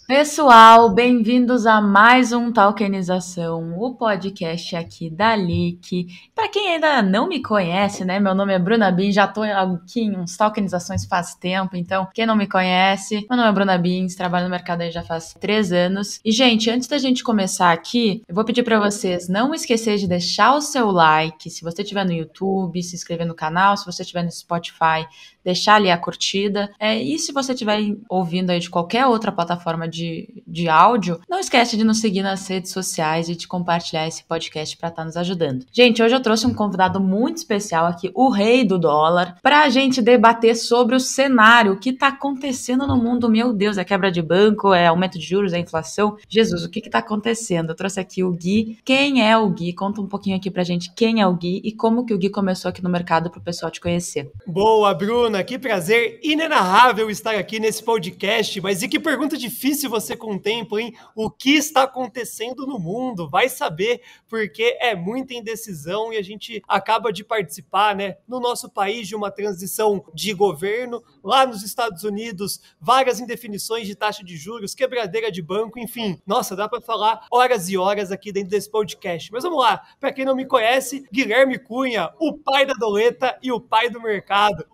Pessoal, bem-vindos a mais um Talkenização, o podcast aqui da Lick. Para quem ainda não me conhece, né, meu nome é Bruna Bin, já tô aqui em uns Talkenizações faz tempo, então quem não me conhece, meu nome é Bruna Bin, trabalho no mercado aí já faz 3 anos. E, gente, antes da gente começar aqui, eu vou pedir para vocês não esquecer de deixar o seu like, se você estiver no YouTube, se inscrever no canal, se você estiver no Spotify, deixar ali a curtida. E se você estiver ouvindo aí de qualquer outra plataforma de áudio, não esquece de nos seguir nas redes sociais e de compartilhar esse podcast para estar nos ajudando. Gente, hoje eu trouxe um convidado muito especial aqui, o rei do dólar, para a gente debater sobre o cenário, o que está acontecendo no mundo. Meu Deus, é quebra de banco, é aumento de juros, é inflação. Jesus, o que está acontecendo? Eu trouxe aqui o Gui. Quem é o Gui? Conta um pouquinho aqui pra gente quem é o Gui e como que o Gui começou aqui no mercado para o pessoal te conhecer. Boa, Bruna, que prazer inenarrável estar aqui nesse podcast, mas e que pergunta difícil você contempla, hein? O que está acontecendo no mundo? Vai saber, porque é muita indecisão e a gente acaba de participar, né, no nosso país de uma transição de governo, lá nos Estados Unidos, várias indefinições de taxa de juros, quebradeira de banco, enfim. Nossa, dá para falar horas e horas aqui dentro desse podcast. Mas vamos lá, para quem não me conhece, Guilherme Cunha, o pai da doleta e o pai do mercado.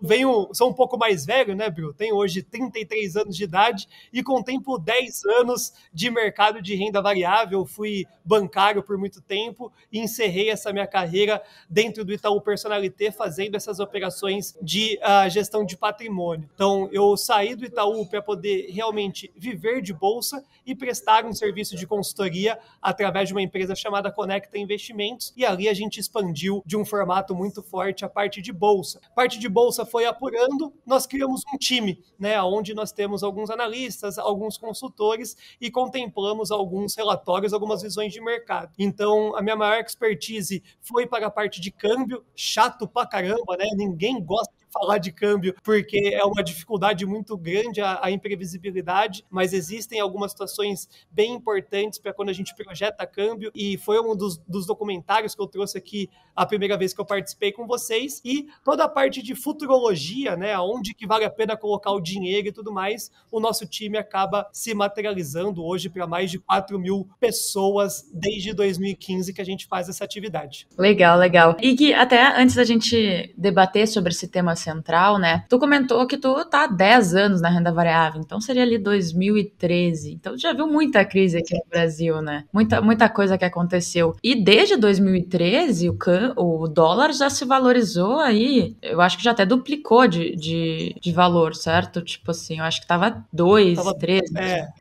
Sou um pouco mais velho, né, Bru? Tenho hoje 33 anos de idade e contemplo 10 anos de mercado de renda variável. Fui bancário por muito tempo e encerrei essa minha carreira dentro do Itaú Personalité fazendo essas operações de gestão de patrimônio. Então, eu saí do Itaú para poder realmente viver de bolsa e prestar um serviço de consultoria através de uma empresa chamada Conecta Investimentos, e ali a gente expandiu de um formato muito forte a parte de bolsa. A parte de bolsa foi apurando, nós criamos um time, né, onde nós temos alguns analistas, alguns consultores e contemplamos alguns relatórios, algumas visões de mercado. Então, a minha maior expertise foi para a parte de câmbio, chato pra caramba, né? Ninguém gosta de falar de câmbio porque é uma dificuldade muito grande a imprevisibilidade, mas existem algumas situações bem importantes para quando a gente projeta câmbio, e foi um dos documentários que eu trouxe aqui a primeira vez que eu participei com vocês, e toda a parte de futurologia, né, onde que vale a pena colocar o dinheiro e tudo mais, o nosso time acaba se materializando hoje para mais de 4 mil pessoas desde 2015 que a gente faz essa atividade. Legal, legal. E que até antes da gente debater sobre esse tema central, né? Tu comentou que tu tá há 10 anos na renda variável, então seria ali 2013. Então tu já viu muita crise aqui no Brasil, né? Muita coisa que aconteceu. E desde 2013, o dólar já se valorizou aí, eu acho que já até duplicou de valor, certo? Tipo assim, eu acho que tava 2, Tava 3.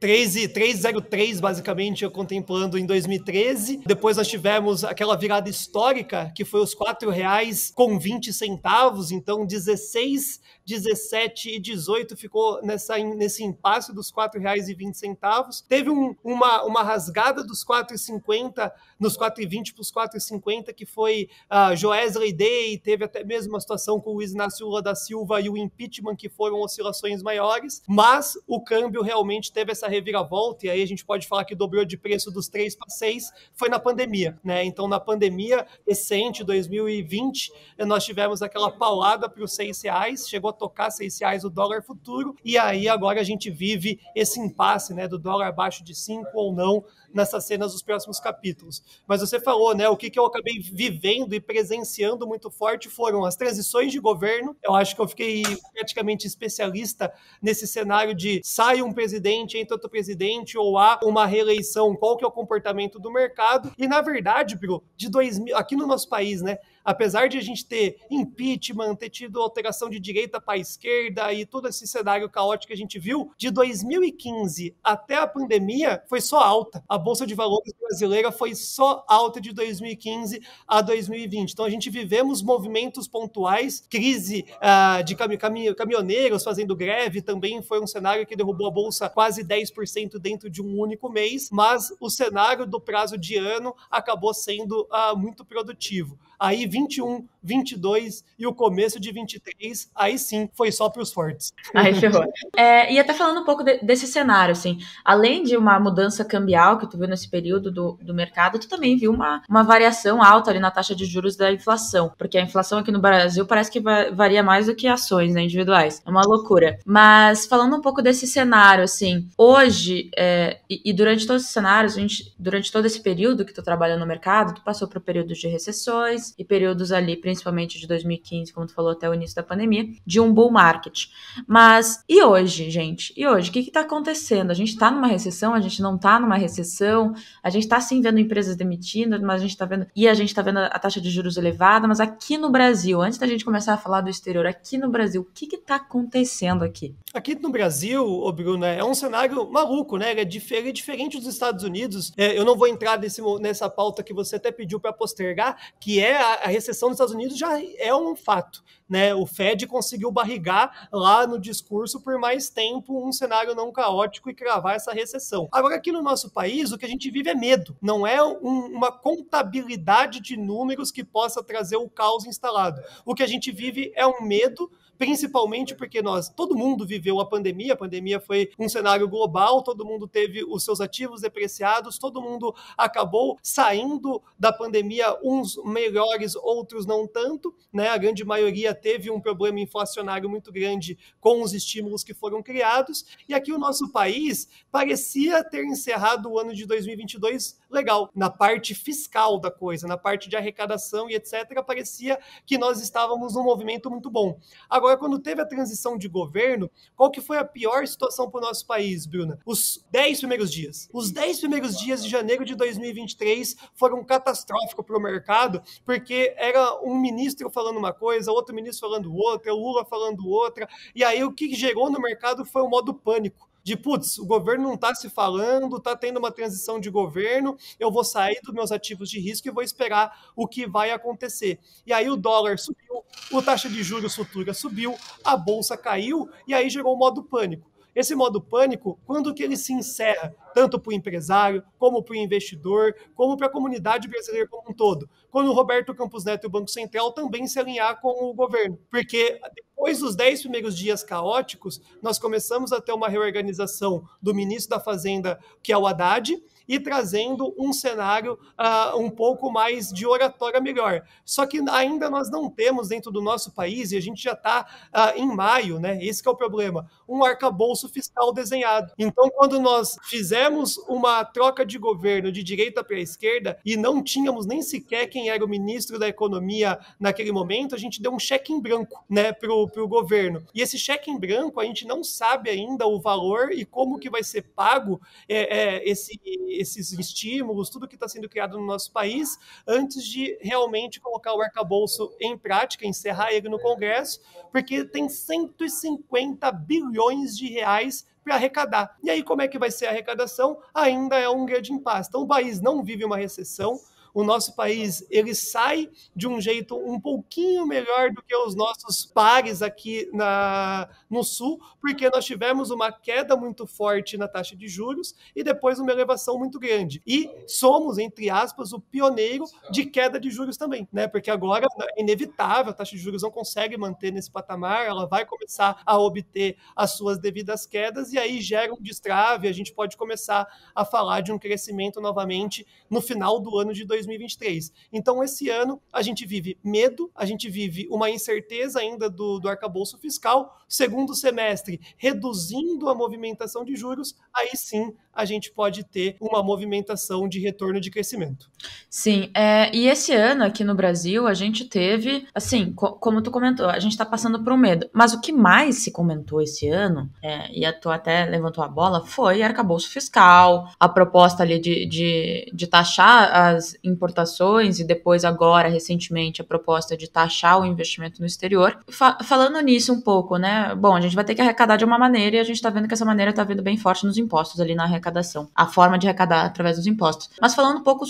3,03 basicamente eu contemplando em 2013. Depois nós tivemos aquela virada histórica que foi os R$ 4,20. Então 16, 17 e 18 ficou nesse impasse dos R$ 4,20. Teve uma rasgada dos 4,50 nos 4,20 para os 4,50, que foi Joesley Day. Teve até mesmo uma situação com o Luiz Inácio Lula da Silva e o impeachment, que foram oscilações maiores, mas o câmbio realmente teve essa reviravolta, e aí a gente pode falar que dobrou de preço dos 3 para 6, foi na pandemia, né? Então, na pandemia recente, 2020, nós tivemos aquela paulada para os R$ 6, chegou a tocar R$ 6 o dólar futuro, e aí agora a gente vive esse impasse, né, do dólar abaixo de 5 ou não, nessas cenas dos próximos capítulos. Mas você falou, né, o que eu acabei vivendo e presenciando muito forte foram as transições de governo. Eu acho que eu fiquei praticamente especialista nesse cenário de sai um presidente, entra outro presidente, ou há uma reeleição, qual que é o comportamento do mercado. E, na verdade, Bru, de 2000, aqui no nosso país, né, apesar de a gente ter impeachment, ter tido alteração de direita para a esquerda e todo esse cenário caótico que a gente viu, de 2015 até a pandemia foi só alta. A Bolsa de Valores brasileira foi só alta de 2015 a 2020. Então a gente vivemos movimentos pontuais, crise de caminhoneiros fazendo greve, também foi um cenário que derrubou a Bolsa quase 10% dentro de um único mês, mas o cenário do prazo de ano acabou sendo muito produtivo. Aí 21, 22 e o começo de 23, aí sim, foi só para os fortes. Aí ferrou. E até falando um pouco desse cenário, assim, além de uma mudança cambial que tu viu nesse período do mercado, tu também viu uma variação alta ali na taxa de juros da inflação, porque a inflação aqui no Brasil parece que varia mais do que ações, né, individuais. É uma loucura. Mas falando um pouco desse cenário, assim, hoje, e durante todos esses cenários, durante todo esse período que tu trabalha no mercado, tu passou por períodos de recessões e períodos ali, principalmente de 2015, como tu falou, até o início da pandemia, de um bull market. Mas, e hoje, gente? E hoje? O que tá acontecendo? A gente tá numa recessão? A gente não tá numa recessão? A gente tá, sim, vendo empresas demitindo, mas a gente tá vendo a taxa de juros elevada, mas aqui no Brasil, antes da gente começar a falar do exterior, aqui no Brasil, o que tá acontecendo aqui? Aqui no Brasil, Bruno, é um cenário maluco, né? Ele é diferente dos Estados Unidos. Eu não vou entrar nessa pauta que você até pediu para postergar, que é a recessão dos Estados Unidos já é um fato, né? O Fed conseguiu barrigar lá no discurso por mais tempo um cenário não caótico e cravar essa recessão. Agora, aqui no nosso país, o que a gente vive é medo. Não é uma contabilidade de números que possa trazer o caos instalado. O que a gente vive é um medo, principalmente porque todo mundo viveu a pandemia foi um cenário global, todo mundo teve os seus ativos depreciados, todo mundo acabou saindo da pandemia, uns melhores, outros não tanto, né? A grande maioria teve um problema inflacionário muito grande com os estímulos que foram criados, e aqui o nosso país parecia ter encerrado o ano de 2022 legal, na parte fiscal da coisa, na parte de arrecadação e etc, parecia que nós estávamos num movimento muito bom. Agora, quando teve a transição de governo, qual que foi a pior situação para o nosso país, Bruna? Os 10 primeiros dias. Os 10 primeiros dias de janeiro de 2023 foram catastróficos para o mercado, porque era um ministro falando uma coisa, outro ministro falando outra, Lula falando outra, e aí o que gerou no mercado foi o modo pânico. De, putz, o governo não está se falando, está tendo uma transição de governo, eu vou sair dos meus ativos de risco e vou esperar o que vai acontecer. E aí o dólar subiu, a taxa de juros futura subiu, a bolsa caiu, e aí gerou o modo pânico. Esse modo pânico, quando que ele se encerra? Tanto para o empresário, como para o investidor, como para a comunidade brasileira como um todo. Quando o Roberto Campos Neto e o Banco Central também se alinhar com o governo. Porque depois dos 10 primeiros dias caóticos, nós começamos a ter uma reorganização do ministro da Fazenda, que é o Haddad, e trazendo um cenário um pouco mais de oratória melhor. Só que ainda nós não temos dentro do nosso país, e a gente já está em maio, né? Esse que é o problema, um arcabouço fiscal desenhado. Então, quando nós fizemos uma troca de governo de direita para a esquerda e não tínhamos nem sequer quem era o ministro da Economia naquele momento, a gente deu um cheque em branco, né, para o governo. E esse cheque em branco, a gente não sabe ainda o valor e como que vai ser pago esses estímulos, tudo que está sendo criado no nosso país, antes de realmente colocar o arcabouço em prática, encerrar ele no Congresso, porque tem 150 bilhões de reais para arrecadar. E aí, como é que vai ser a arrecadação? Ainda é um grande impasse. Então, o país não vive uma recessão, o nosso país ele sai de um jeito um pouquinho melhor do que os nossos pares aqui no Sul, porque nós tivemos uma queda muito forte na taxa de juros e depois uma elevação muito grande. E somos, entre aspas, o pioneiro de queda de juros também, né? Porque agora é inevitável, a taxa de juros não consegue manter nesse patamar, ela vai começar a obter as suas devidas quedas e aí gera um destrave, a gente pode começar a falar de um crescimento novamente no final do ano de 2023. Então, esse ano, a gente vive medo, a gente vive uma incerteza ainda do arcabouço fiscal. Segundo semestre, reduzindo a movimentação de juros, aí sim a gente pode ter uma movimentação de retorno de crescimento. Sim, e esse ano aqui no Brasil a gente teve, assim, como tu comentou, a gente tá passando por um medo, mas o que mais se comentou esse ano, e tu até levantou a bola, foi arcabouço fiscal, a proposta ali de taxar as importações e depois agora, recentemente, a proposta de taxar o investimento no exterior. Falando nisso um pouco, né, bom, a gente vai ter que arrecadar de uma maneira e a gente tá vendo que essa maneira tá vindo bem forte nos impostos ali na arrecadação, a forma de arrecadar através dos impostos. Mas falando um pouco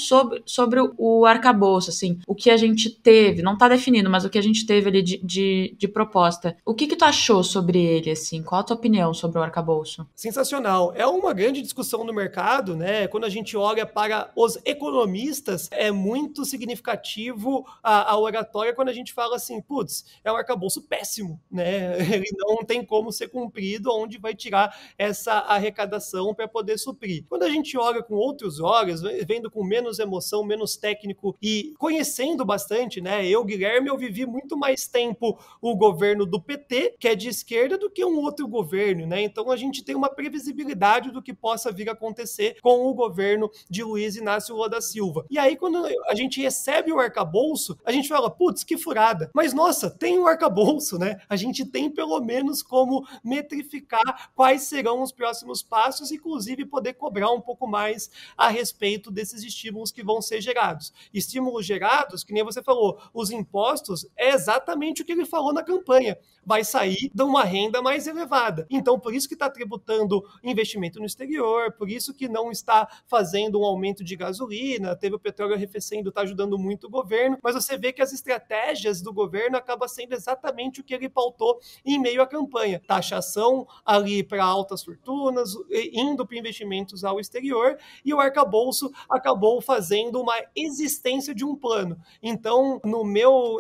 sobre o arcabouço, assim, o que a gente teve, não tá definido, mas o que a gente teve ali de proposta. O que tu achou sobre ele, assim? Qual a tua opinião sobre o arcabouço? Sensacional. É uma grande discussão no mercado, né? Quando a gente olha para os economistas, é muito significativo a oratória quando a gente fala assim, putz, é um arcabouço péssimo, né? Ele não tem como ser cumprido, onde vai tirar essa arrecadação para poder suprir. Quando a gente olha com outros olhos, vendo com menos emoção, menos técnico e conhecendo bastante, né? Eu, Guilherme, eu vivi muito mais tempo o governo do PT, que é de esquerda, do que um outro governo, né? Então a gente tem uma previsibilidade do que possa vir a acontecer com o governo de Luiz Inácio Lula da Silva. E aí, quando a gente recebe o arcabouço, a gente fala, putz, que furada. Mas, nossa, tem o arcabouço, né? A gente tem pelo menos como metrificar quais serão os próximos passos, inclusive poder cobrar um pouco mais a respeito desses estímulos que vão ser gerados. Estímulos gerados, que nem você falou, os impostos é exatamente o que ele falou na campanha. Vai sair de uma renda mais elevada. Então, por isso que está tributando investimento no exterior, por isso que não está fazendo um aumento de gasolina, teve o petróleo arrefecendo, está ajudando muito o governo, mas você vê que as estratégias do governo acabam sendo exatamente o que ele pautou em meio à campanha. Taxação ali para altas fortunas, indo para investimentos ao exterior, e o arcabouço acabou fazendo uma existência de um plano. Então,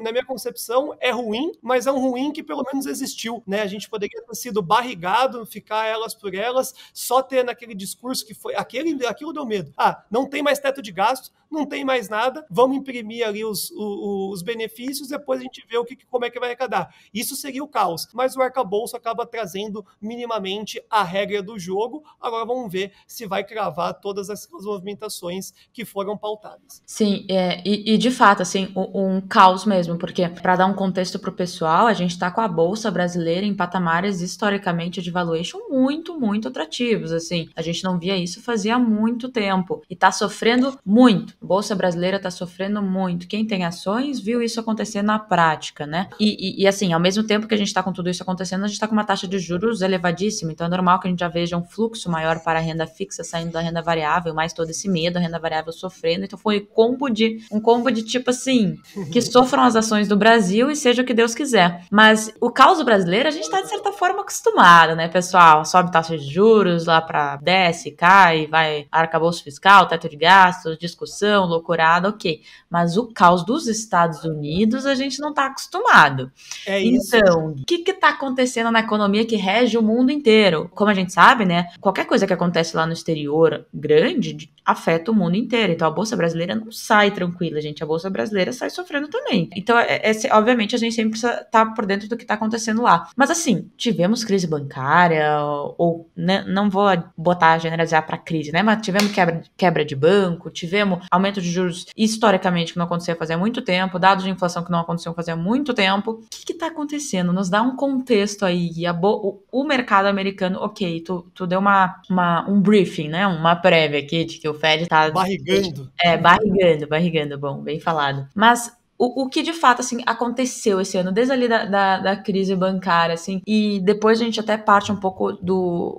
na minha concepção, é ruim, mas é um ruim que pelo menos existiu, né? A gente poderia ter sido barrigado, ficar elas por elas, só ter naquele discurso que foi, aquilo deu medo. Não tem mais teto de gasto, não tem mais nada, vamos imprimir ali os benefícios, depois a gente vê como é que vai arrecadar. Isso seria o caos, mas o arcabouço acaba trazendo minimamente a regra do jogo. Agora vamos ver se vai cravar todas as movimentações que foram pautadas. Sim, e de fato, assim, um caos mesmo, porque para dar um contexto pro pessoal, a gente tá com a Bolsa Brasileira em patamares historicamente de valuation muito, muito atrativos, assim, a gente não via isso fazia muito tempo, e tá sofrendo muito, a Bolsa Brasileira tá sofrendo muito, quem tem ações viu isso acontecer na prática, né, e assim, ao mesmo tempo que a gente tá com tudo isso acontecendo, a gente tá com uma taxa de juros elevadíssima, então é normal que a gente já veja um fluxo maior para a renda fixa saindo da renda variável, mais todo esse medo, a renda variável sofrendo, então foi um combo de tipo assim, que sofram as ações do Brasil e seja o que Deus quiser. Mas o caos brasileiro, a gente tá de certa forma acostumado, né, pessoal? Sobe taxa de juros, lá pra desce, cai, vai arcabouço fiscal, teto de gastos, discussão, loucurada, ok. Mas o caos dos Estados Unidos, a gente não tá acostumado. Então, o que tá acontecendo na economia que rege o mundo inteiro? Como a gente sabe, né, qualquer coisa que acontece lá no exterior grande afeta o mundo inteiro. Então, a Bolsa Brasileira não sai tranquila, gente. A Bolsa Brasileira sai sofrendo também. Então, obviamente, a gente sempre precisa estar por dentro do que está acontecendo lá. Mas, assim, tivemos crise bancária, ou né, não vou botar, generalizar para crise, né? Mas tivemos quebra de banco, tivemos aumento de juros historicamente que não acontecia fazia muito tempo, dados de inflação que não aconteciam fazia muito tempo. O que está acontecendo? Nos dá um contexto aí. O mercado americano, ok, tu deu um briefing, né? Uma prévia aqui de que o Fed tá... Barrigando. Barrigando, bom, bem falado. Mas o que de fato, assim, aconteceu esse ano, desde ali da crise bancária, assim, e depois a gente até parte um pouco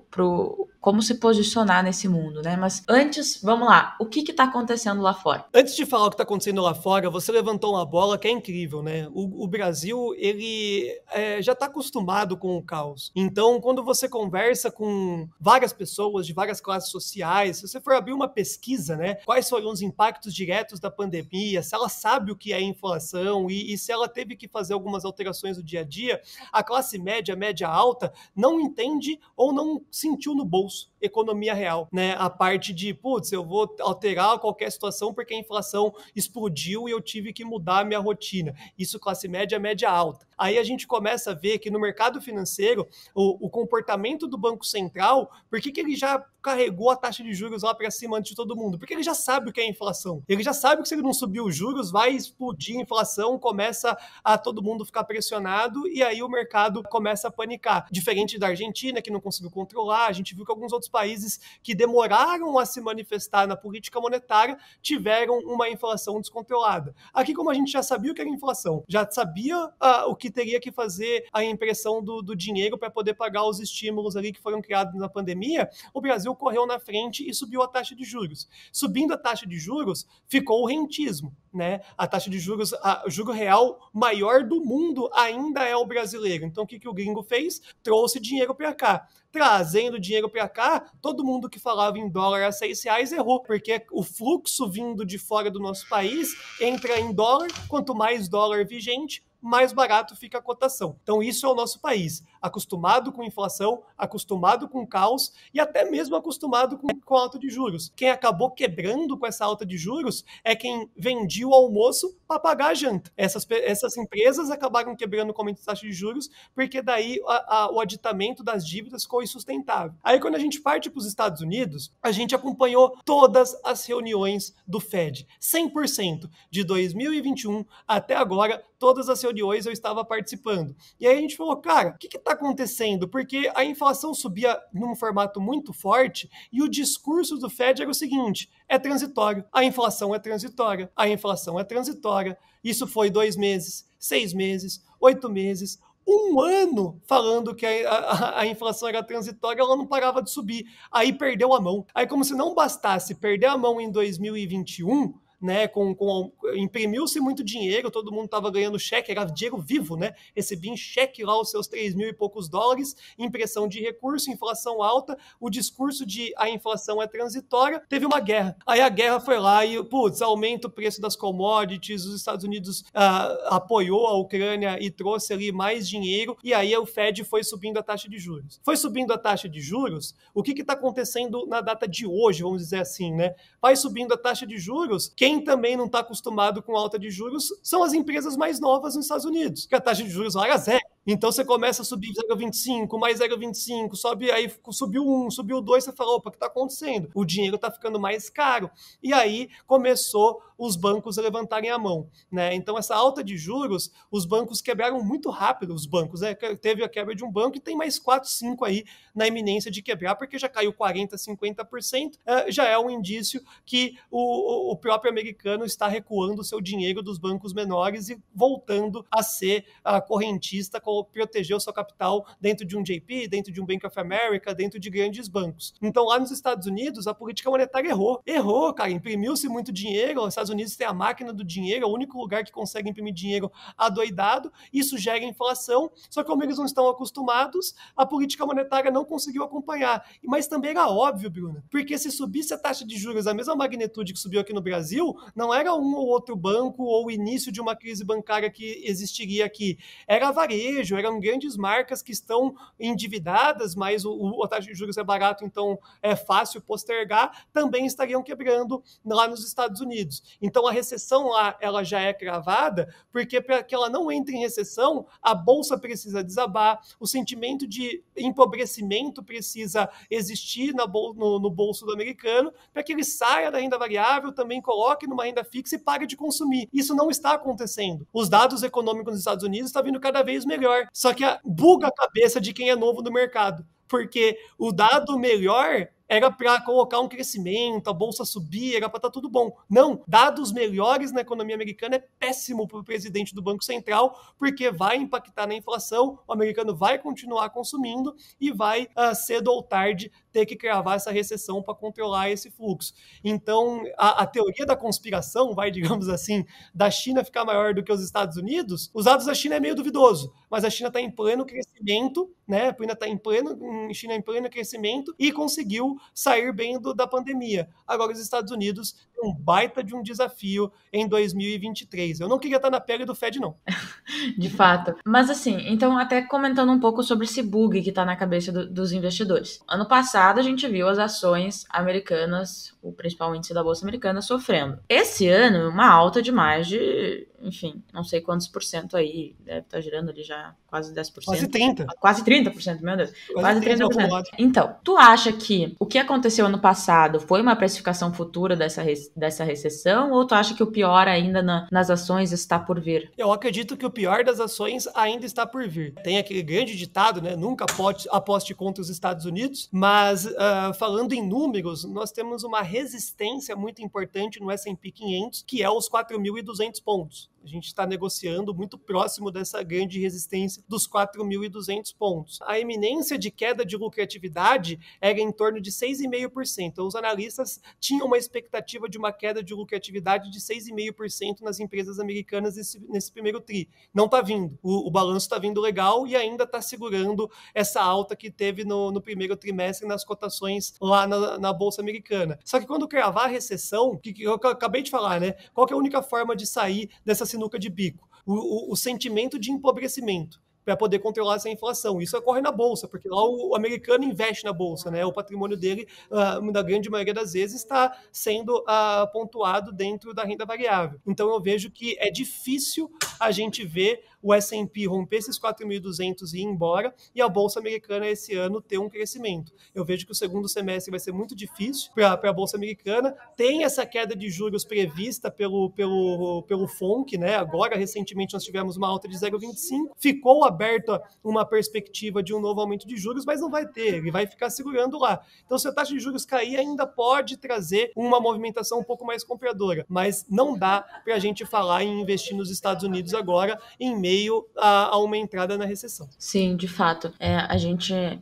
pro como se posicionar nesse mundo, né? Mas antes, vamos lá, o que tá acontecendo lá fora? Antes de falar o que tá acontecendo lá fora, você levantou uma bola que é incrível, né? O Brasil, ele já tá acostumado com o caos. Então, quando você conversa com várias pessoas de várias classes sociais, se você for abrir uma pesquisa, né? Quais foram os impactos diretos da pandemia, se ela sabe o que é inflação e se ela teve que fazer algumas alterações no dia a dia, a classe média alta, não entende ou não sentiu no bolso economia real, né? A parte de, putz, eu vou alterar qualquer situação porque a inflação explodiu e eu tive que mudar a minha rotina. Isso classe média alta. Aí a gente começa a ver que no mercado financeiro, o comportamento do Banco Central, por que ele já carregou a taxa de juros lá para cima antes de todo mundo? Porque ele já sabe o que é inflação. Ele já sabe que se ele não subir os juros, vai explodir a inflação, começa a todo mundo ficar pressionado e aí o mercado começa a panicar. Diferente da Argentina, que não conseguiu controlar, a gente viu que alguns alguns outros países que demoraram a se manifestar na política monetária tiveram uma inflação descontrolada. Aqui, como a gente já sabia o que era inflação, já sabia o que teria que fazer a impressão do dinheiro para poder pagar os estímulos ali que foram criados na pandemia, o Brasil correu na frente e subiu a taxa de juros. Subindo a taxa de juros, ficou o rentismo, né? A taxa de juros, o juro real maior do mundo ainda é o brasileiro. Então, o que o gringo fez? Trouxe dinheiro para cá. Trazendo dinheiro para cá, todo mundo que falava em dólar a R$6 errou, porque o fluxo vindo de fora do nosso país entra em dólar, quanto mais dólar vigente, mais barato fica a cotação. Então isso é o nosso país, acostumado com inflação, acostumado com caos e até mesmo acostumado com alta de juros. Quem acabou quebrando com essa alta de juros é quem vendia o almoço para pagar a janta. Essas empresas acabaram quebrando com a taxa de juros porque daí o aditamento das dívidas ficou insustentável. Aí quando a gente parte para os Estados Unidos, a gente acompanhou todas as reuniões do Fed, 100%, de 2021 até agora, todas as reuniões eu estava participando. E aí a gente falou, cara, o que está acontecendo? Porque a inflação subia num formato muito forte e o discurso do Fed era o seguinte, é transitório, a inflação é transitória, a inflação é transitória. Isso foi 2 meses, 6 meses, 8 meses, 1 ano falando que a inflação era transitória, ela não parava de subir. Aí perdeu a mão. Aí como se não bastasse perder a mão em 2021, né, imprimiu-se muito dinheiro, todo mundo estava ganhando cheque, era dinheiro vivo, né? Recebia em cheque lá os seus 3 mil e poucos dólares, impressão de recurso, inflação alta, o discurso de a inflação é transitória, teve uma guerra. Aí a guerra foi lá e, aumenta o preço das commodities, os Estados Unidos apoiou a Ucrânia e trouxe ali mais dinheiro, e aí o Fed foi subindo a taxa de juros. Foi subindo a taxa de juros, o que está acontecendo na data de hoje, vamos dizer assim, né? Vai subindo a taxa de juros, quem também não está acostumado com alta de juros são as empresas mais novas nos Estados Unidos, que a taxa de juros lá era zero. Então você começa a subir 0,25, mais 0,25, sobe, aí subiu 1, subiu 2, você fala, opa, o que está acontecendo? O dinheiro está ficando mais caro. E aí começou os bancos a levantarem a mão, né? Então essa alta de juros, os bancos quebraram muito rápido, os bancos, né? Teve a quebra de um banco e tem mais 4, 5 aí na iminência de quebrar, porque já caiu 40%, 50%, já é um indício que o próprio americano está recuando o seu dinheiro dos bancos menores e voltando a ser correntista, proteger o seu capital dentro de um JP, dentro de um Bank of America, dentro de grandes bancos. Então, lá nos Estados Unidos, a política monetária errou. Errou, cara. Imprimiu-se muito dinheiro. Os Estados Unidos têm a máquina do dinheiro, é o único lugar que consegue imprimir dinheiro adoidado. Isso gera inflação. Só que como eles não estão acostumados, a política monetária não conseguiu acompanhar. Mas também era óbvio, Bruna, porque se subisse a taxa de juros da mesma magnitude que subiu aqui no Brasil, não era um ou outro banco ou o início de uma crise bancária que existiria aqui. Era varejo, eram grandes marcas que estão endividadas, mas a taxa de juros é barato, então é fácil postergar, também estariam quebrando lá nos Estados Unidos. Então a recessão lá, ela já é cravada, porque para que ela não entre em recessão, a bolsa precisa desabar, o sentimento de empobrecimento precisa existir no bolso do americano, para que ele saia da renda variável, também coloque numa renda fixa e pare de consumir. Isso não está acontecendo. Os dados econômicos dos Estados Unidos estão vindo cada vez melhor. Só que buga a cabeça de quem é novo no mercado. Porque o dado melhor era para colocar um crescimento, a bolsa subir, era para estar tudo bom. Não, dados melhores na economia americana é péssimo para o presidente do Banco Central, porque vai impactar na inflação, o americano vai continuar consumindo e vai, cedo ou tarde, ter que cravar essa recessão para controlar esse fluxo. Então, a teoria da conspiração, digamos assim, da China ficar maior do que os Estados Unidos, os dados da China é meio duvidoso, mas a China está em pleno crescimento, né? A China está em pleno crescimento e conseguiu sair bem da pandemia. Agora os Estados Unidos têm um baita de um desafio em 2023. Eu não queria estar na pele do Fed, não. De fato. Mas assim, então até comentando um pouco sobre esse bug que está na cabeça dos investidores. Ano passado a gente viu as ações americanas, o principal índice da Bolsa Americana, sofrendo. Esse ano, uma alta de mais de, enfim, não sei quantos por cento aí, deve estar girando ali já quase 10%. Quase 30%. Quase 30%, meu Deus. Quase 30%. Então, tu acha que o que aconteceu ano passado foi uma precificação futura dessa dessa recessão, ou tu acha que o pior ainda nas ações está por vir? Eu acredito que o pior das ações ainda está por vir. Tem aquele grande ditado, né? Nunca aposte contra os Estados Unidos, mas falando em números, nós temos uma resistência muito importante no S&P 500, que é os 4.200 pontos. A gente está negociando muito próximo dessa grande resistência dos 4.200 pontos. A iminência de queda de lucratividade era em torno de 6,5%. Então, os analistas tinham uma expectativa de uma queda de lucratividade de 6,5% nas empresas americanas nesse primeiro TRI. Não está vindo. O balanço está vindo legal e ainda está segurando essa alta que teve no primeiro trimestre nas cotações lá na Bolsa Americana. Só que quando cravar a recessão, que eu acabei de falar, né? Qual que é a única forma de sair dessa sinuca de bico? O sentimento de empobrecimento para poder controlar essa inflação. Isso ocorre na Bolsa, porque lá o americano investe na Bolsa, né? O patrimônio dele, na grande maioria das vezes, está sendo pontuado dentro da renda variável. Então, eu vejo que é difícil a gente ver o S&P romper esses 4.200 e ir embora, e a Bolsa Americana esse ano ter um crescimento. Eu vejo que o segundo semestre vai ser muito difícil para a Bolsa Americana. Tem essa queda de juros prevista pelo FONC, né? Agora, recentemente, nós tivemos uma alta de 0,25. Ficou aberta uma perspectiva de um novo aumento de juros, mas não vai ter, ele vai ficar segurando lá. Então, se a taxa de juros cair, ainda pode trazer uma movimentação um pouco mais compradora, mas não dá para a gente falar em investir nos Estados Unidos agora, em meio a uma entrada na recessão. Sim, de fato.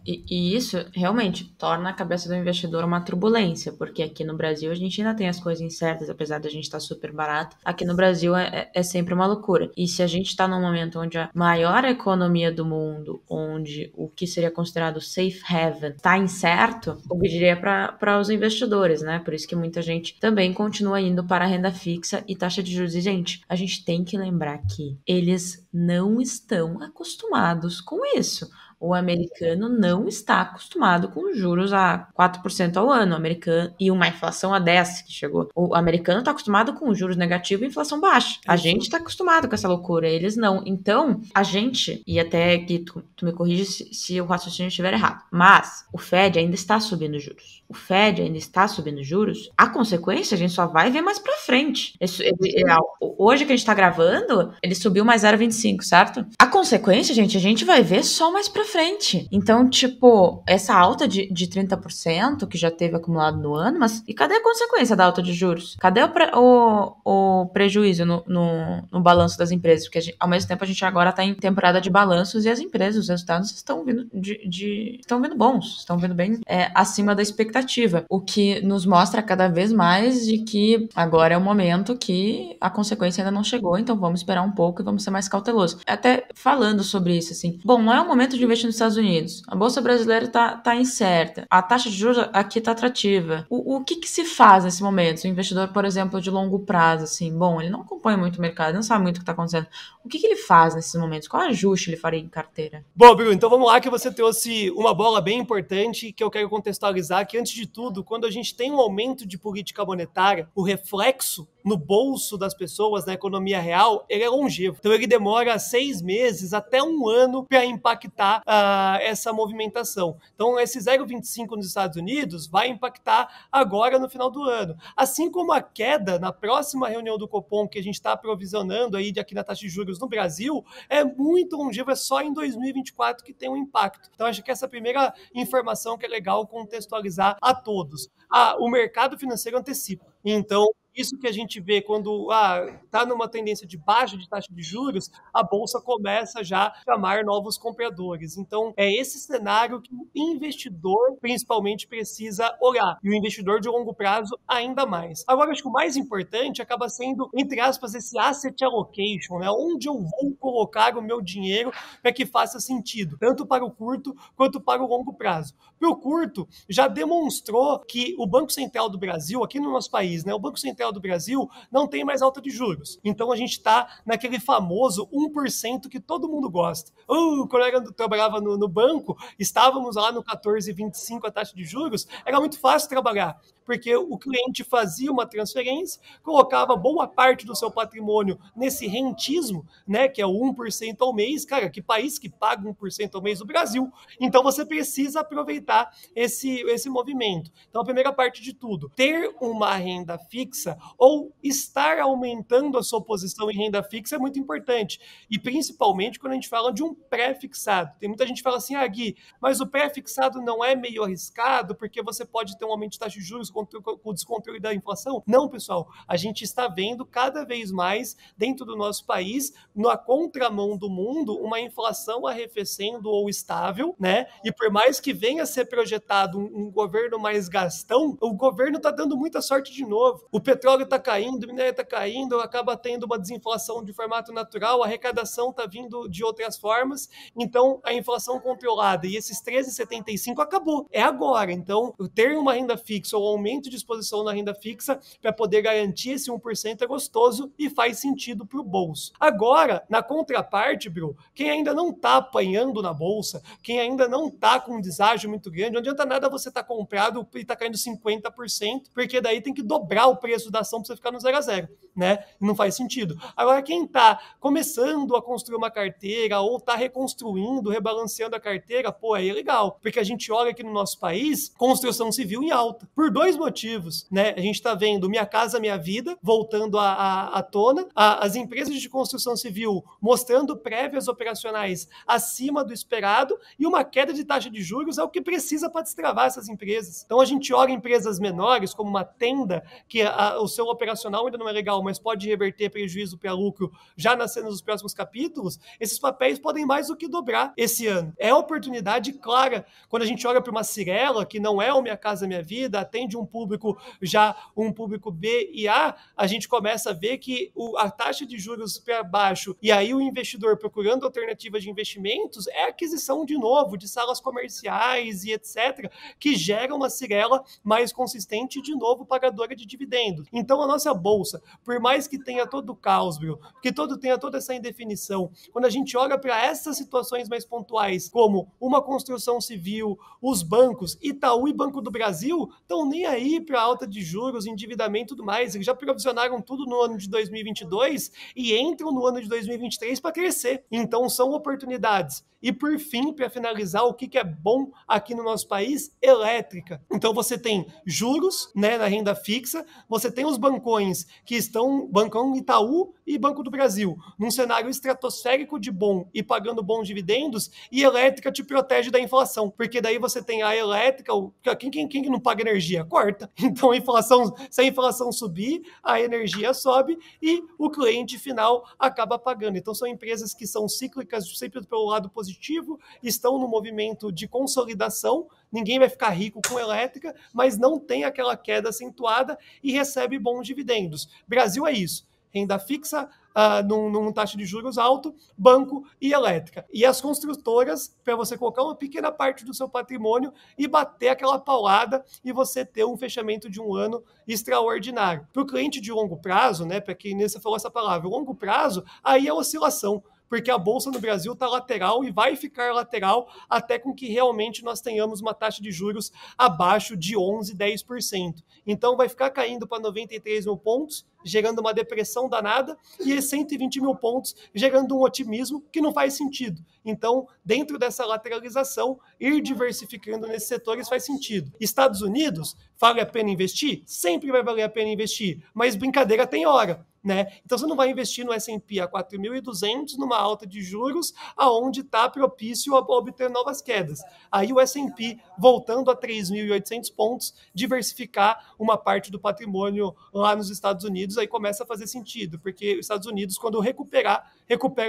E isso realmente torna a cabeça do investidor uma turbulência, porque aqui no Brasil a gente ainda tem as coisas incertas, apesar da gente estar super barato. Aqui no Brasil é sempre uma loucura. E se a gente está num momento onde a maior economia do mundo, onde o que seria considerado safe haven está incerto, eu diria para os investidores, né? Por isso que muita gente também continua indo para a renda fixa e taxa de juros. E, gente, a gente tem que lembrar que eles não estão acostumados com isso. O americano não está acostumado com juros a 4% ao ano, americano, e uma inflação a 10% que chegou. O americano está acostumado com juros negativos e inflação baixa. A gente está acostumado com essa loucura, eles não. Então, a gente, e até que tu me corrige se o raciocínio estiver errado, mas o Fed ainda está subindo juros. O Fed ainda está subindo juros. A consequência a gente só vai ver mais pra frente. Hoje que a gente tá gravando, ele subiu mais 0,25, certo? A consequência, gente, a gente vai ver só mais pra frente. Então, tipo, essa alta de 30% que já teve acumulado no ano, mas e cadê a consequência da alta de juros? Cadê o prejuízo no balanço das empresas? Porque ao mesmo tempo a gente agora tá em temporada de balanços e as empresas, os resultados estão vindo estão vindo bons, estão vindo bem acima da expectativa, o que nos mostra cada vez mais de que agora é o momento que a consequência ainda não chegou, então vamos esperar um pouco e vamos ser mais cautelosos. Até falando sobre isso, assim, bom, não é o momento de investir nos Estados Unidos, a Bolsa Brasileira tá incerta, a taxa de juros aqui tá atrativa. O que se faz nesse momento? O investidor, por exemplo, de longo prazo, assim, bom, ele não acompanha muito o mercado, não sabe muito o que tá acontecendo. O que ele faz nesses momentos? Qual ajuste ele faria em carteira? Bom, Bruno, então vamos lá que você trouxe uma bola bem importante que eu quero contextualizar, que antes de tudo, quando a gente tem um aumento de política monetária, o reflexo no bolso das pessoas, na economia real, ele é longevo. Então ele demora 6 meses até um ano para impactar essa movimentação. Então esse 0,25 nos Estados Unidos vai impactar agora no final do ano. Assim como a queda na próxima reunião do Copom que a gente está provisionando aí aqui na taxa de juros no Brasil é muito longevo, é só em 2024 que tem um impacto. Então acho que essa é a primeira informação que é legal contextualizar a todos. O mercado financeiro antecipa. Então, isso que a gente vê quando está numa tendência de baixa de taxa de juros, a Bolsa começa já a chamar novos compradores. Então, é esse cenário que o investidor, principalmente, precisa olhar. E o investidor de longo prazo, ainda mais. Agora, acho que o mais importante acaba sendo, entre aspas, esse asset allocation, né? Onde eu vou colocar o meu dinheiro para que faça sentido, tanto para o curto quanto para o longo prazo. Para o curto, já demonstrou que o Banco Central do Brasil, aqui no nosso país, né? O Banco Central do Brasil não tem mais alta de juros. Então a gente está naquele famoso 1% que todo mundo gosta. Quando eu trabalhava no banco, estávamos lá no 14,25 a taxa de juros, era muito fácil trabalhar, porque o cliente fazia uma transferência, colocava boa parte do seu patrimônio nesse rentismo, né, que é o 1% ao mês. Cara, que país que paga 1% ao mês? O Brasil. Então você precisa aproveitar esse movimento. Então a primeira parte de tudo, ter uma renda fixa fixa ou estar aumentando a sua posição em renda fixa é muito importante. E principalmente quando a gente fala de um pré-fixado. Tem muita gente que fala assim, Gui, mas o pré-fixado não é meio arriscado porque você pode ter um aumento de taxa de juros com o descontrole da inflação? Não, pessoal. A gente está vendo cada vez mais dentro do nosso país, na contramão do mundo, uma inflação arrefecendo ou estável, né? E por mais que venha a ser projetado um governo mais gastão, o governo está dando muita sorte de novo. O petróleo está caindo, o minério está caindo, acaba tendo uma desinflação de formato natural, a arrecadação está vindo de outras formas, então a inflação controlada e esses 13,75 acabou. É agora. Então, ter uma renda fixa ou aumento de exposição na renda fixa para poder garantir esse 1% é gostoso e faz sentido para o bolso. Agora, na contraparte, Bru, quem ainda não está apanhando na bolsa, quem ainda não está com um deságio muito grande, não adianta nada você estar comprado e estar caindo 50%, porque daí tem que dobrar o preço da ação para você ficar no 0 a 0, né? Não faz sentido. Agora, quem está começando a construir uma carteira ou está reconstruindo, rebalanceando a carteira, pô, aí é legal, porque a gente olha aqui no nosso país, construção civil em alta, por 2 motivos, né? A gente está vendo Minha Casa Minha Vida voltando à tona, as empresas de construção civil mostrando prévias operacionais acima do esperado e uma queda de taxa de juros é o que precisa para destravar essas empresas. Então a gente olha empresas menores, como uma Tenda, que o seu operacional ainda não é legal, mas pode reverter prejuízo para lucro já nas cenas dos próximos capítulos, esses papéis podem mais do que dobrar esse ano. É oportunidade clara. Quando a gente olha para uma Cyrela, que não é o Minha Casa Minha Vida, atende um público já um público B e A, a gente começa a ver que a taxa de juros para baixo e aí o investidor procurando alternativas de investimentos é aquisição de novo de salas comerciais e etc, que gera uma Cyrela mais consistente e de novo pagadora de dividendos. Então a nossa bolsa, por mais que tenha todo o caos, que tenha toda essa indefinição, quando a gente olha para essas situações mais pontuais, como uma construção civil, os bancos, Itaú e Banco do Brasil, estão nem aí para alta de juros, endividamento e tudo mais. Eles já provisionaram tudo no ano de 2022 e entram no ano de 2023 para crescer. Então são oportunidades. E por fim, para finalizar, o que é bom aqui no nosso país? Elétrica. Então você tem juros, né, na renda fixa, você tem os bancões que estão, Bancão Itaú e Banco do Brasil, num cenário estratosférico de bom e pagando bons dividendos, e elétrica te protege da inflação, porque daí você tem a elétrica, quem não paga energia? Corta. Então se a inflação subir, a energia sobe e o cliente final acaba pagando. Então são empresas que são cíclicas sempre pelo lado positivo, estão no movimento de consolidação, ninguém vai ficar rico com elétrica, mas não tem aquela queda acentuada e recebe bons dividendos. Brasil é isso. Renda fixa, num taxa de juros alto, banco e elétrica. E as construtoras, para você colocar uma pequena parte do seu patrimônio e bater aquela paulada e você ter um fechamento de um ano extraordinário. Para o cliente de longo prazo, né, para quem você falou essa palavra, longo prazo, aí é oscilação, porque a Bolsa no Brasil está lateral e vai ficar lateral até com que realmente nós tenhamos uma taxa de juros abaixo de 11%, 10%. Então vai ficar caindo para 93 mil pontos, gerando uma depressão danada, e 120 mil pontos, gerando um otimismo que não faz sentido. Então, dentro dessa lateralização, ir diversificando nesses setores faz sentido. Estados Unidos, vale a pena investir? Sempre vai valer a pena investir, mas brincadeira tem hora, né? Então você não vai investir no S&P a 4.200 numa alta de juros aonde está propício a obter novas quedas. Aí o S&P voltando a 3.800 pontos, diversificar uma parte do patrimônio lá nos Estados Unidos, aí começa a fazer sentido, porque os Estados Unidos, quando recupera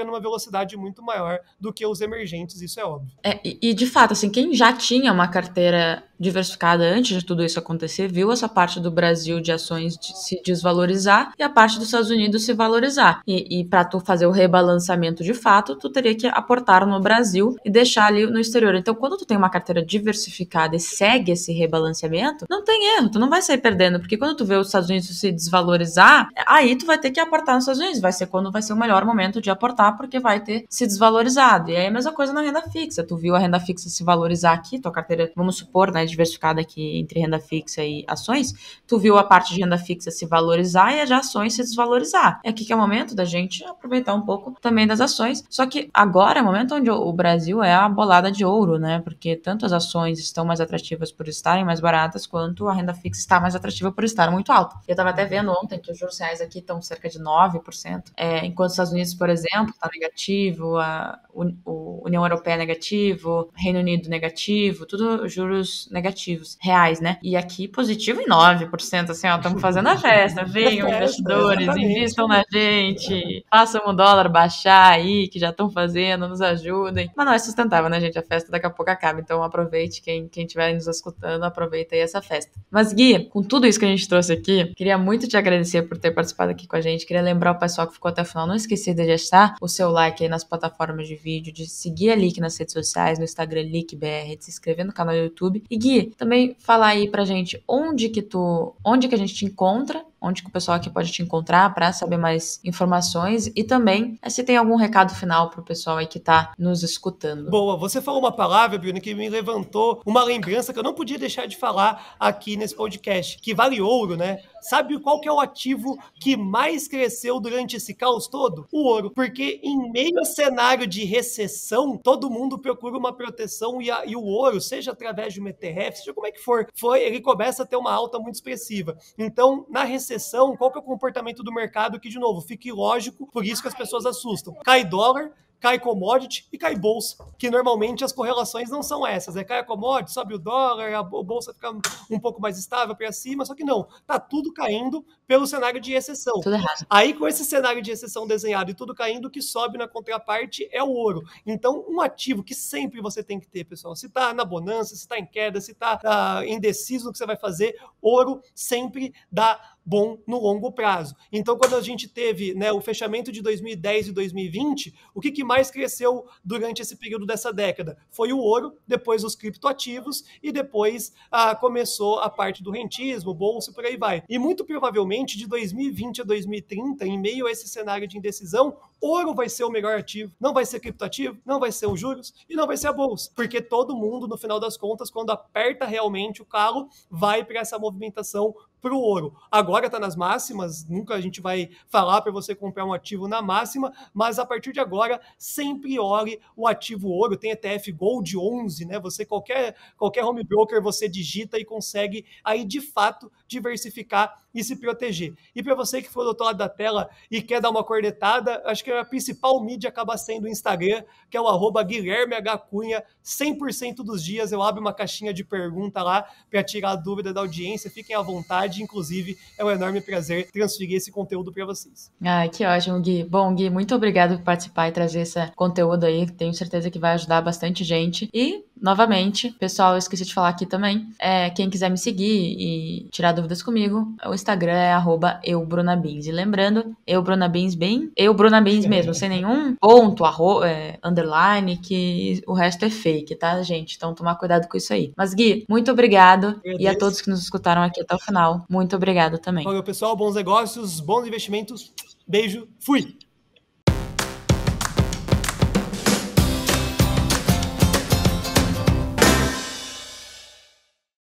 numa velocidade muito maior do que os emergentes, isso é óbvio. E de fato, assim, quem já tinha uma carteira diversificada antes de tudo isso acontecer, viu essa parte do Brasil de ações se desvalorizar e a parte dos Estados Unidos se valorizar. E para tu fazer o rebalanceamento de fato, tu teria que aportar no Brasil e deixar ali no exterior. Então, quando tu tem uma carteira diversificada e segue esse rebalanceamento, não tem erro, tu não vai sair perdendo, porque quando tu vê os Estados Unidos se desvalorizar, aí tu vai ter que aportar nos Estados Unidos, vai ser quando vai ser o melhor momento de aportar porque vai ter se desvalorizado. E aí a mesma coisa na renda fixa. Tu viu a renda fixa se valorizar aqui, tua carteira, vamos supor, né, diversificada aqui entre renda fixa e ações, tu viu a parte de renda fixa se valorizar e a de ações se desvalorizar. É aqui que é o momento da gente aproveitar um pouco também das ações. Só que agora é o momento onde o Brasil é a bolada de ouro, né? Porque tanto as ações estão mais atrativas por estarem mais baratas, quanto a renda fixa está mais atrativa por estar muito alta. Eu estava até vendo ontem que os juros reais aqui estão cerca de 9%, enquanto os Estados Unidos, por exemplo, está negativo, a União Europeia negativo, Reino Unido negativo, tudo juros negativos, reais, né? E aqui positivo em 9%, assim, ó, estamos fazendo a festa, venham investidores, invistam na gente, façam o dólar baixar aí, que já estão fazendo, nos ajudem. Mas não é sustentável, né, gente? A festa daqui a pouco acaba, então aproveite, quem estiver nos escutando, aproveita aí essa festa. Mas Gui, com tudo isso que a gente trouxe aqui, queria muito te agradecer por ter participado aqui com a gente, queria lembrar o pessoal que ficou até o final, não esquecer de deixar o seu like aí nas plataformas de vídeo, de seguir a Lick nas redes sociais, no Instagram LickBR, de se inscrever no canal do YouTube. E Gui, também falar aí pra gente onde que a gente te encontra, onde que o pessoal aqui pode te encontrar para saber mais informações e também se tem algum recado final pro pessoal aí que tá nos escutando. Boa, você falou uma palavra, Bruna, que me levantou uma lembrança que eu não podia deixar de falar aqui nesse podcast, que vale ouro, né? Sabe qual que é o ativo que mais cresceu durante esse caos todo? O ouro. Porque em meio a cenário de recessão, todo mundo procura uma proteção e o ouro, seja através de um ETF, seja como é que for, ele começa a ter uma alta muito expressiva. Então, na recessão, qual que é o comportamento do mercado? Que, de novo, fique lógico, por isso que as pessoas assustam. Cai dólar, cai commodity e cai bolsa, que normalmente as correlações não são essas, cai a commodity, sobe o dólar, a bolsa fica um pouco mais estável para cima, só que não, tá tudo caindo pelo cenário de recessão. Tudo errado. Aí com esse cenário de recessão desenhado e tudo caindo, o que sobe na contraparte é o ouro. Então um ativo que sempre você tem que ter, pessoal, se tá na bonança, se tá em queda, se tá indeciso no que você vai fazer, ouro sempre dá bom no longo prazo. Então, quando a gente teve, né, o fechamento de 2010 e 2020, o que mais cresceu durante esse período dessa década? Foi o ouro, depois os criptoativos e depois começou a parte do rentismo, bolsa e por aí vai. E muito provavelmente de 2020 a 2030, em meio a esse cenário de indecisão, ouro vai ser o melhor ativo. Não vai ser criptoativo, não vai ser os juros e não vai ser a bolsa. Porque todo mundo, no final das contas, quando aperta realmente o calo, vai para essa movimentação para o ouro. Agora está nas máximas, nunca a gente vai falar para você comprar um ativo na máxima, mas a partir de agora, sempre olhe o ativo ouro. Tem ETF Gold 11, né? Você, qualquer home broker, você digita e consegue aí, de fato, diversificar e se proteger. E para você que for do outro lado da tela e quer dar uma cornetada, acho que a principal mídia acaba sendo o Instagram, que é o @GuilhermeHCunha. 100% dos dias eu abro uma caixinha de pergunta lá para tirar a dúvida da audiência. Fiquem à vontade, inclusive é um enorme prazer transferir esse conteúdo para vocês. Ai, que ótimo, Gui. Bom, Gui, muito obrigado por participar e trazer esse conteúdo aí, tenho certeza que vai ajudar bastante gente. E, novamente, pessoal, eu esqueci de falar aqui também, quem quiser me seguir e tirar dúvidas comigo, o Instagram é @eubrunabins. E lembrando, eubrunabins eubrunabins mesmo, sem nenhum ponto, underline, que o resto é fake, tá, gente? Então, tomar cuidado com isso aí. Mas, Gui, muito obrigado. E a todos que nos escutaram aqui até o final, muito obrigado também. Valeu, pessoal. Bons negócios, bons investimentos. Beijo. Fui!